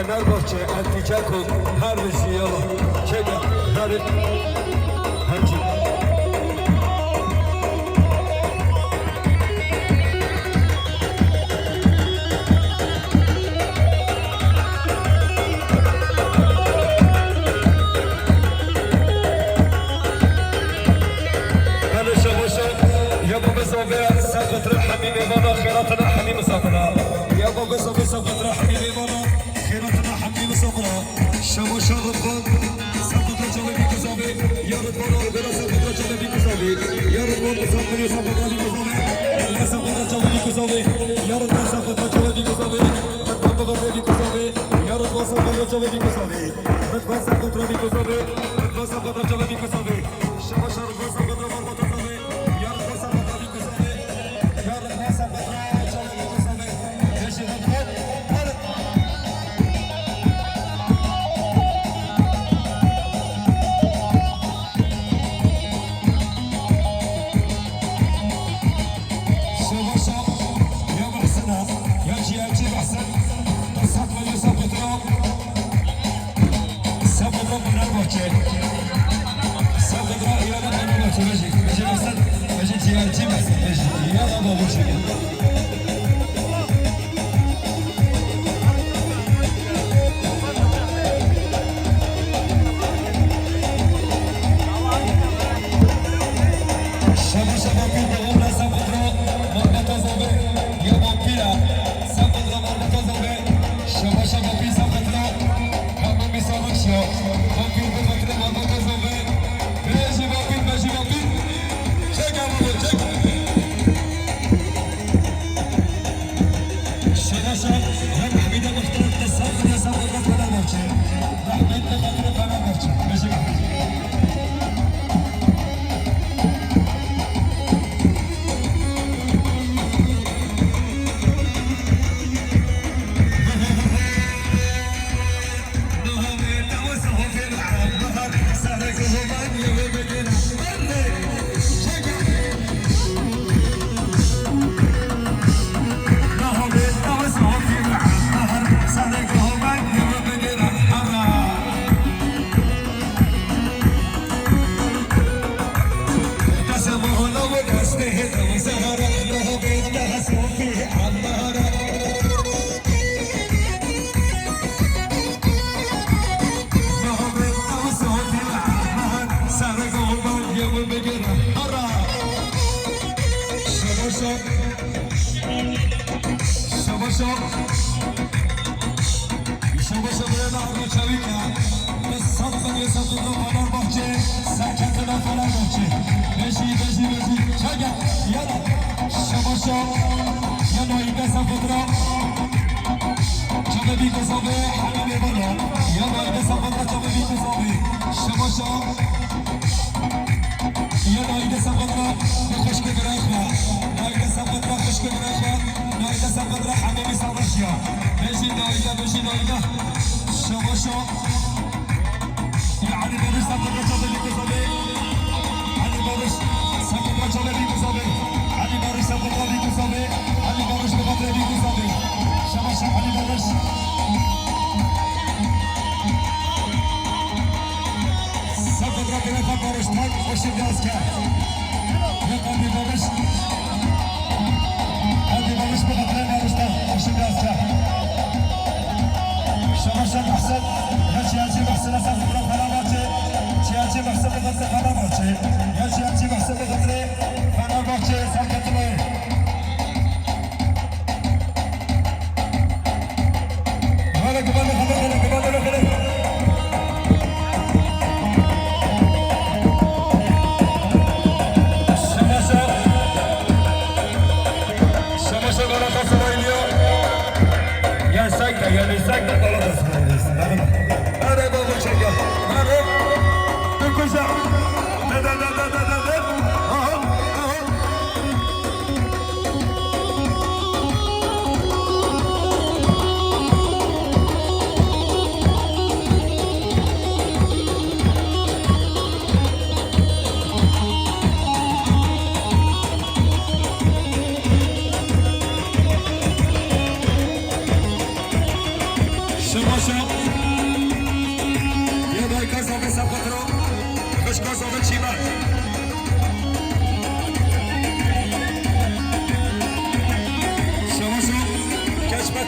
Fenerbahçe, Antikako, her birisi yalan. Çekin, garip, hacı. خيراتنا حميم صفرا يا بابا صبي صفرا حميمي ماما خيراتنا حميم صفرا شمو شرفان صفرا جوابي كزابي يا رضوان البلا صفرا جوابي كزابي يا رضوان صفرا صفرا كزابي يا صفرا جوابي كزابي يا رضوان صفرا جوابي كزابي رضوان بغربي كزابي يا رضوان صفرا جوابي كزابي رضوان صفرا جوابي كزابي رضوان صفرا جوابي كزابي شمو شرفان صفرا مربوط كزابي يا رضوان صفرا جوابي كزابي يا رضوان صفرا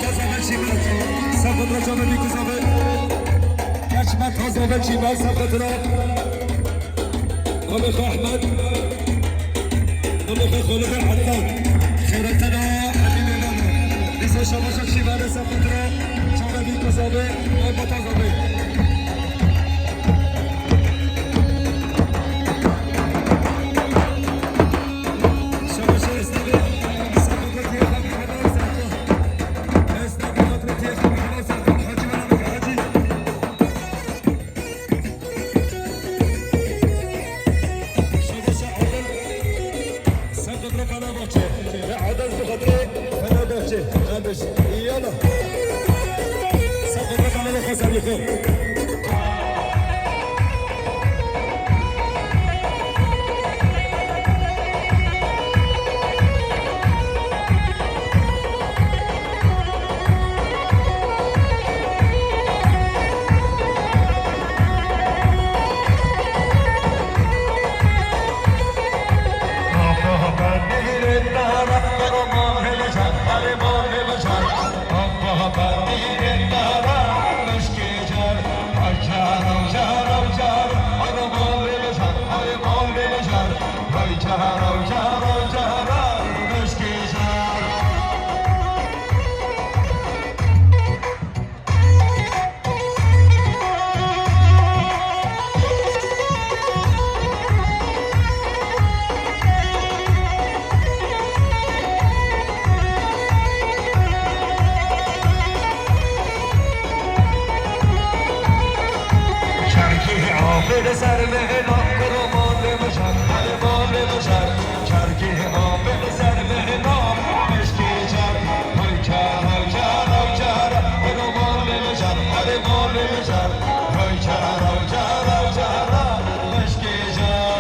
تازه شیمت سفت را جامه بیکوزابه کشمت تازه شیمت سفت را خلق احمد خلق خلق حتان خیرتنا حبیب مانا لیسا شماشا شیمت سفت را جامه بیکوزابه آبا تازه يلا سقط رقم الخسر يخو آبر سر مهنا قرمان بشر قرمان بشر چرکی آبر سر مهنا مشکی چر های چر های چر های چر قرمان بشر قرمان بشر های چر های چر های چر مشکی چر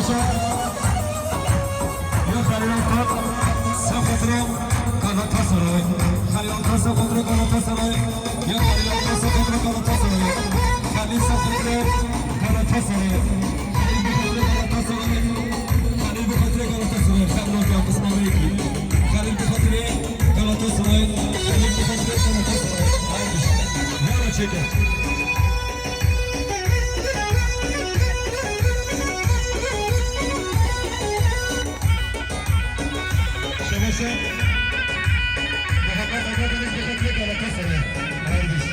شباشا يا خليل سقطرو galatasaray خليل سقطرو galatasaray يا خليل سقطرو galatasaray خليل سقطرو galatasaray خليل بخاطر galatasaray خليل galatasaray خليل بخاطر galatasaray خليل بخاطر galatasaray يلا çekin şebeşe محمد آزادی بخاطر galatasaray kardeş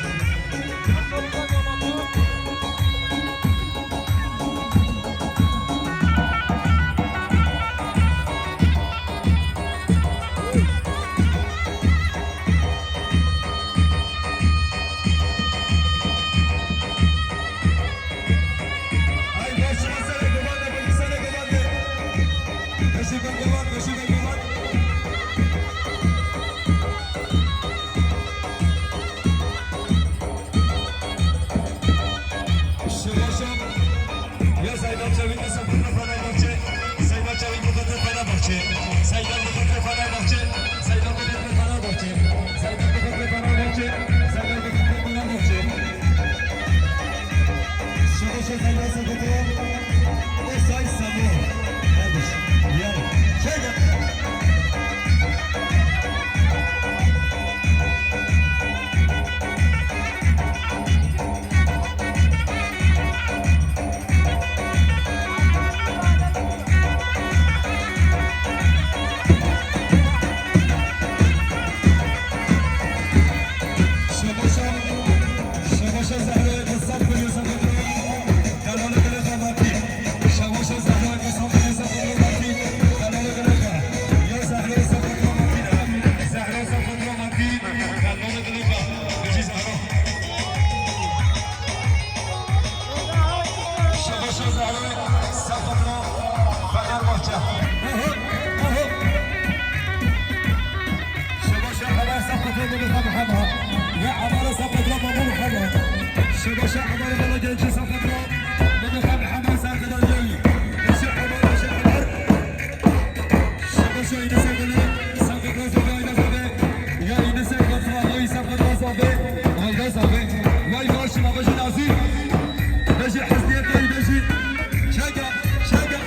شباشا عمر والله جنجي صفقة من خام حماس هكذا الجاي شباشا عمر شباشا شباشا ينسى قلنا صفقة صفقة ينسى يا ينسى قطرة يا صفقة صفقة هاي صفقة واي ماشي ما بجي نازي بجي حسنية بجي شقة شقة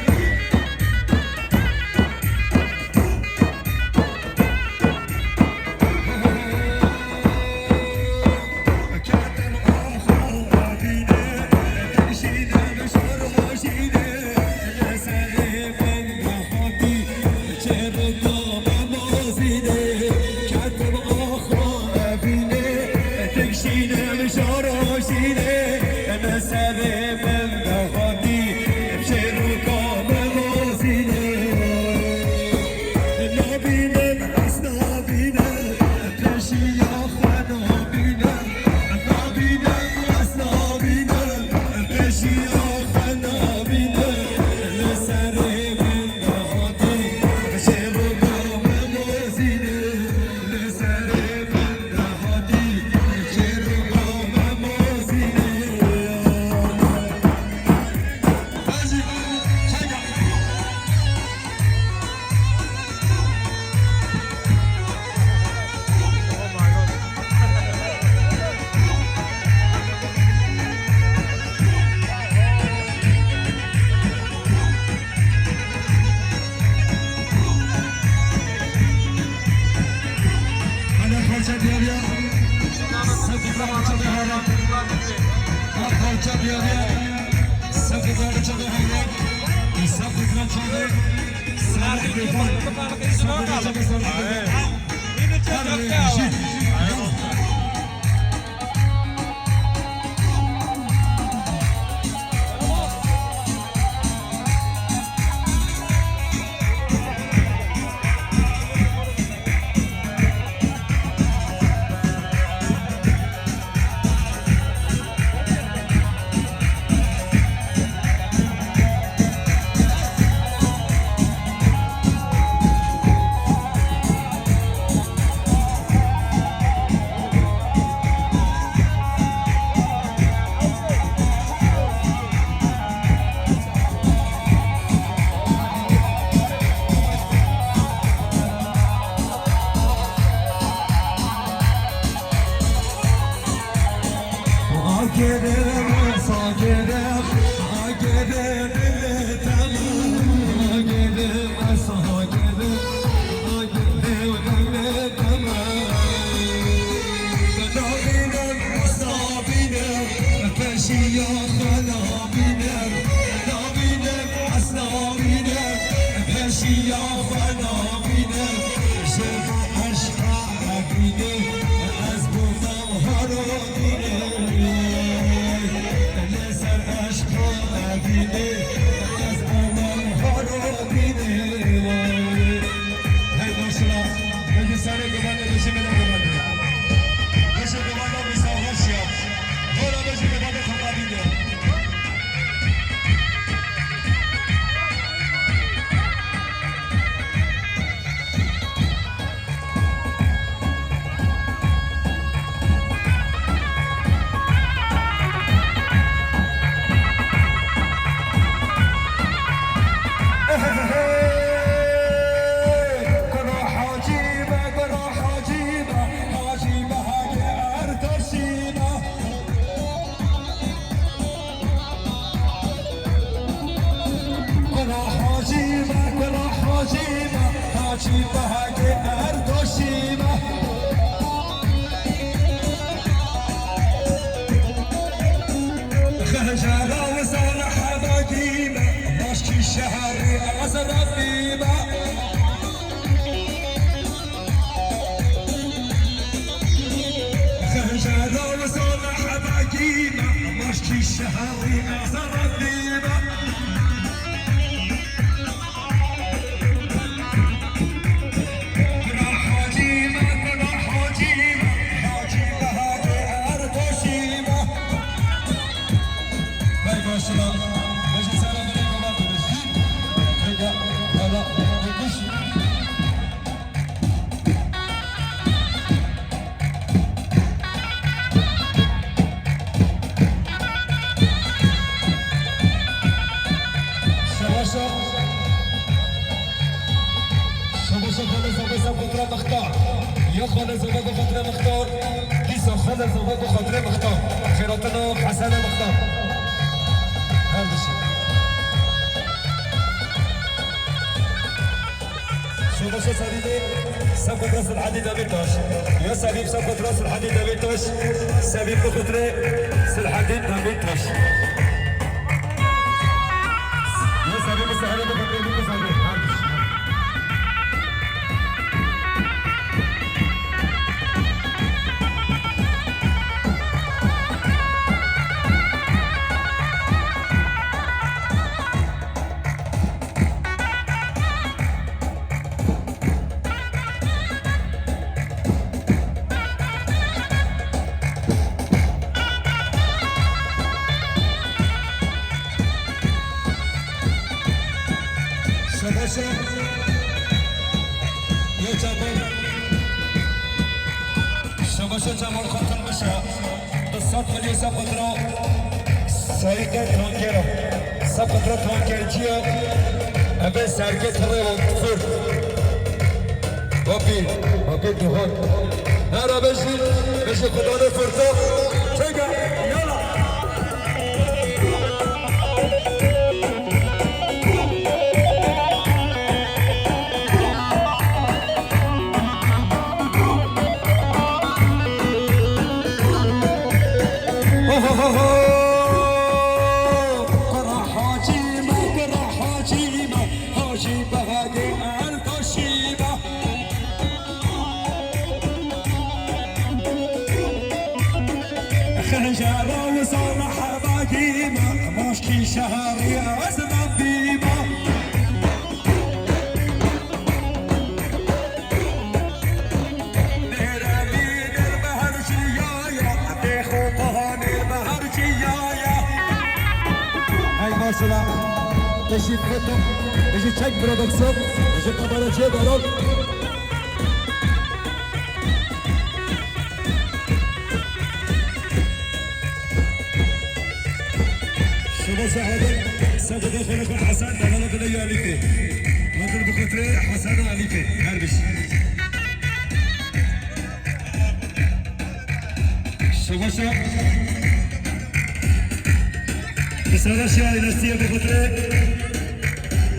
بسرعه ailesiye به خاطر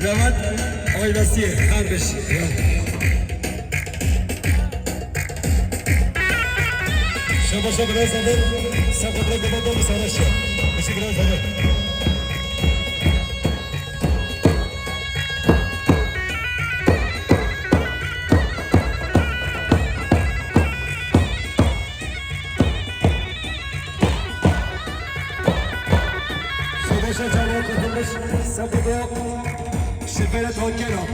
روند ailesiye هر بشی شما گرای زده سفت را دو دو بسرعه بشی گرای زده شما جواب کدومش سفت را شفر تاکرا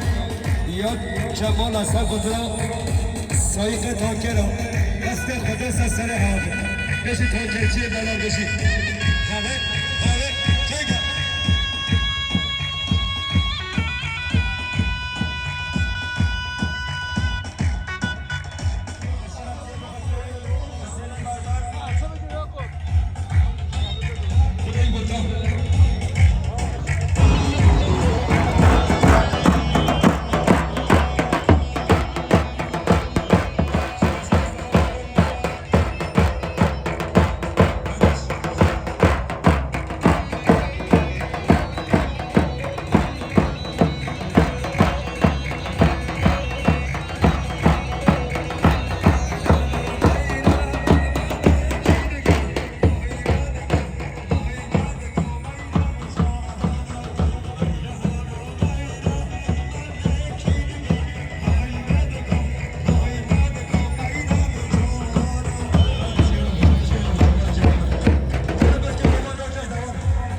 یا کمال از سفت را سایق تاکرا دست خدا سر هم بشی تاکرچی بلا بشی همه